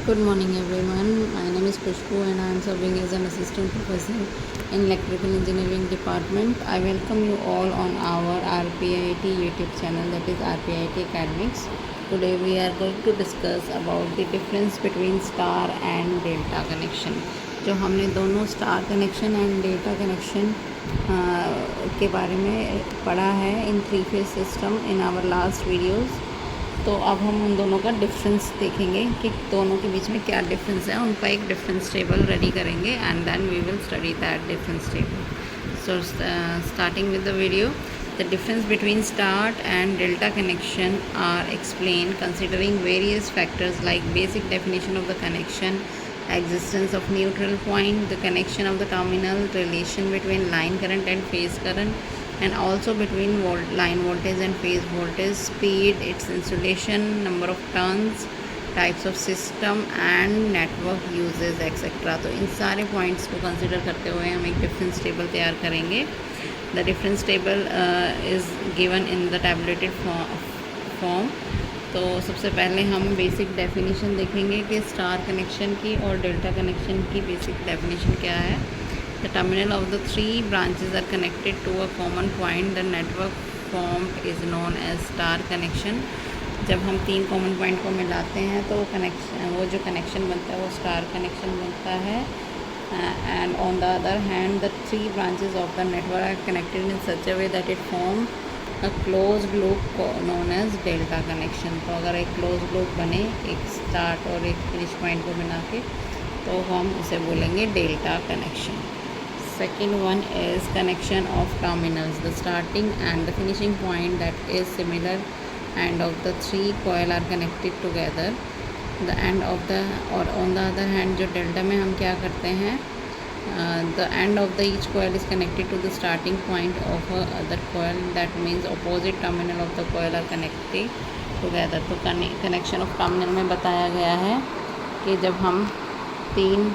Good morning everyone. My name is Khushbu and I am serving as an assistant professor in electrical engineering department. I welcome you all on our RPIT YouTube channel, that is RPIT Academics. Today we are going to discuss about the difference between star and delta connection. जो हमने दोनों star connection and delta connection के बारे में पढ़ा है in 3-phase system in our last videos. तो अब हम उन दोनों का डिफरेंस देखेंगे कि दोनों के बीच में क्या डिफरेंस है, उनका एक डिफरेंस टेबल रेडी करेंगे and then we will study that difference table. So starting with the video, the difference between star and delta connection are explain considering various factors like basic definition of the connection, existence of neutral point, the connection of the terminal, relation between line current and phase current, and also between line voltage and phase voltage, speed, its insulation, number of turns, types of system and network uses etc. तो इन सारे points को consider करते हुए हम एक difference table तैयार करेंगे। The difference table is given in the tabulated form. तो सबसे पहले हम बेसिक डेफिनेशन देखेंगे कि स्टार कनेक्शन की और डेल्टा कनेक्शन की बेसिक डेफिनेशन क्या है। The terminal of the 3 branches are connected to a common point, the network formed is known as star connection. जब हम 3 कॉमन पॉइंट को मिलाते हैं तो वो जो कनेक्शन बनता है वो स्टार कनेक्शन बनता है। And on the other hand the 3 branches of the network are connected in such a way that it form a close loop known as delta connection. तो अगर एक क्लोज लूप बने एक स्टार्ट और एक finish point को मिला के तो हम उसे बोलेंगे delta connection. Second one is connection of terminals, the starting end the finishing point that is similar end of the 3 coil are connected together. The end of the और ऑन द अदर हैंड जो delta में हम क्या करते हैं, the end of the each coil is connected to the starting point of other coil, that means opposite terminal of the coil are connected together। तो connection of terminal में बताया गया है कि जब हम 3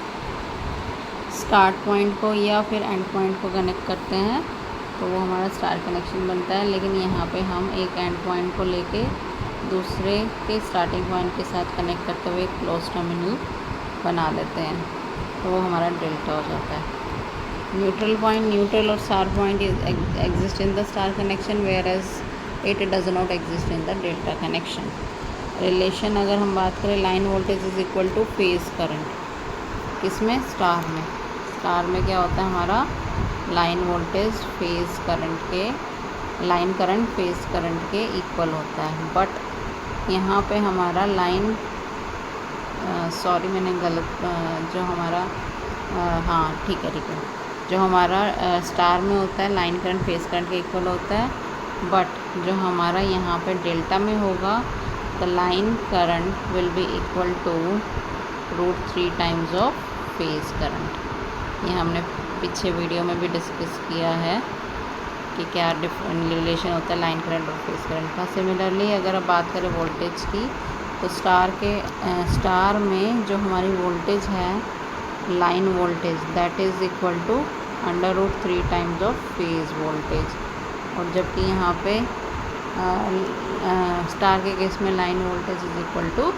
स्टार्ट पॉइंट को या फिर एंड पॉइंट को कनेक्ट करते हैं तो वो हमारा स्टार कनेक्शन बनता है, लेकिन यहाँ पे हम एक एंड पॉइंट को लेके दूसरे के स्टार्टिंग पॉइंट के साथ कनेक्ट करते हुए एक क्लोज टर्मिनल बना लेते हैं, तो वो हमारा डेल्टा हो जाता है। न्यूट्रल पॉइंट, न्यूट्रल और star point exist in the star connection whereas it does not exist in the delta connection. Relation अगर हम बात करें, line voltage is equal to phase current, किसमें, स्टार में। स्टार में क्या होता है हमारा, लाइन वोल्टेज फेज करंट के, लाइन करंट फेज करंट के इक्वल होता है। बट यहाँ पे हमारा लाइन सॉरी मैंने गलत जो हमारा हाँ ठीक है जो हमारा स्टार में होता है लाइन करंट फेज करंट के इक्वल होता है, बट जो हमारा यहाँ पे डेल्टा में होगा the line current will be equal to √3 times of phase current. ये हमने पीछे वीडियो में भी डिस्कस किया है कि क्या रिलेशन होता है लाइन करंट और फेज करंट का। सिमिलरली अगर अब बात करें वोल्टेज की, तो स्टार में जो हमारी वोल्टेज है line voltage that is equal to √3 times of phase voltage. और जबकि यहाँ पे स्टार के केस में line voltage is equal to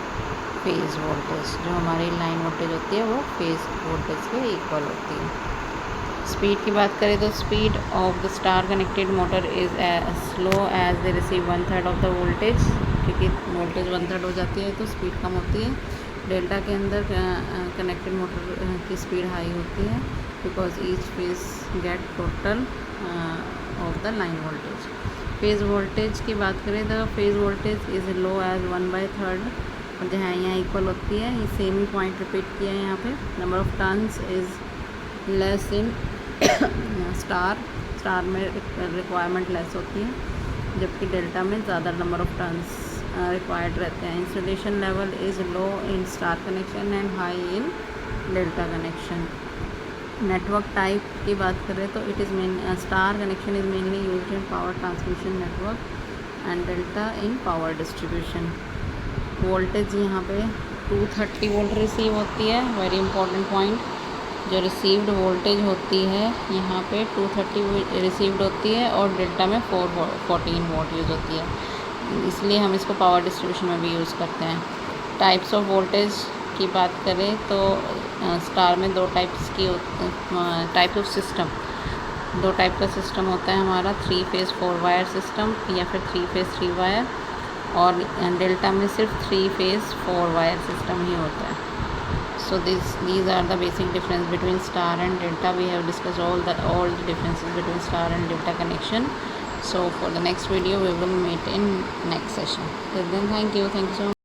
phase voltage, जो हमारी लाइन वोल्टेज होती है वो फेज वोल्टेज के इक्वल होती है। स्पीड की बात करें तो speed of the star connected motor is slow as they receive 1/3 of the voltage, क्योंकि वोल्टेज 1/3 हो जाती है तो स्पीड कम होती है। डेल्टा के अंदर कनेक्टेड मोटर की स्पीड हाई होती है because each phase get total of the line voltage. Phase voltage की बात करें तो phase voltage is low as 1/3, और जहाँ यहाँ इक्वल होती है, ये सेम ही पॉइंट रिपीट किया है यहाँ पे। Number of turns is less in star में रिक्वायरमेंट लेस होती है, जबकि डेल्टा में ज़्यादा नंबर ऑफ टर्न्स रिक्वायर्ड रहते हैं। Insulation level is low in star connection and high in delta connection. Network type की बात करें तो it is star connection is mainly used in power transmission network and delta in power distribution. Voltage यहाँ पे 230 volt receive होती है, very important point. जो received voltage होती है यहाँ पे 230 रिसीव्ड होती है और डेल्टा में 414 वोल्ट यूज़ होती है, इसलिए हम इसको पावर डिस्ट्रीब्यूशन में भी यूज़ करते हैं। टाइप्स ऑफ वोल्टेज की बात करें तो स्टार में दो टाइप्स की टाइप ऑफ सिस्टम, दो टाइप का सिस्टम होता है हमारा, 3 फेज़ 4 वायर सिस्टम या फिर 3 फेज़ 3 वायर, और डेल्टा में सिर्फ 3 फेज़ 4 वायर सिस्टम ही होता है. So these are the basic difference between star and delta. We have discussed all the differences between star and delta connection. So for the next video we will meet in next session. Till then, thank you so much.